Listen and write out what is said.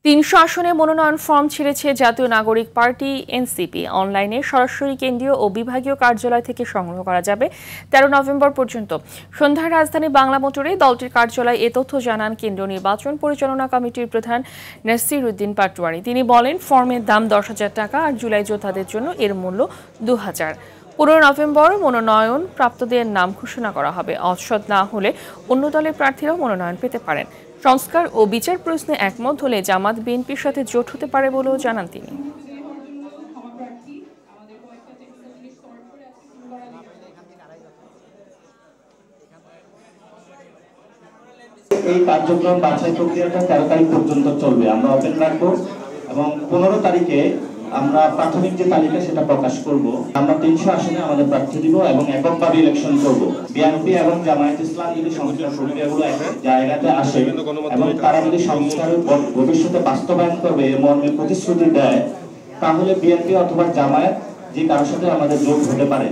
৩০০ আসনে মনোনয়ন ফরম ছেড়েছে জাতীয় নাগরিক পার্টি এনসিপি। অনলাইনে সরাসরি কেন্দ্রীয় ও বিভাগীয় কার্যালয় থেকে সংগ্রহ করা যাবে ১৩ নভেম্বর পর্যন্ত। সন্ধ্যায় রাজধানী বাংলা মোটরে দলটির কার্যালয়ে এ তথ্য জানান কেন্দ্রীয় নির্বাচন পরিচালনা কমিটির প্রধান নাসির উদ্দিন পাটোয়ারি। তিনি বলেন, ফর্মের দাম ১০,০০০ টাকা আর জুলাই যোদ্ধাদের জন্য এর মূল্য ২,০০০। ১৫ নভেম্বর মনোনয়ন প্রাপ্তদের নাম ঘোষণা করা হবে। অসৎ না হলে অন্য দলের প্রার্থীরাও মনোনয়ন পেতে পারেন। সংস্কার ও বিচার প্রশ্নে একমত হলে জামাত বিএনপির সাথে জোট হতে পারে বলেও জানান তিনি। এই কার্যক্রম বাছাই প্রক্রিয়াটা ১৩ তারিখ পর্যন্ত চলবে। আমরা ওপেন রাখবো এবং ১৫ তারিখে আমরা প্রাথমিক যে তালিকা সেটা প্রকাশ করব। আমরা ৩০০ আসনে আমাদের প্রার্থী দিব এবং এককভাবে ইলেকশন করব। বিএনপি এবং জামায়াত ইসলাম যদি সংস্কার প্রক্রিয়াগুলো এক জায়গাতে আসে এবং তারা যদি সংস্কারের ভবিষ্যতে বাস্তবায়ন করবে এর মর্মে প্রতিশ্রুতি দেয়, তাহলে বিএনপি অথবা জামায়াত যে কারোর সাথে আমাদের জোট হতে পারে।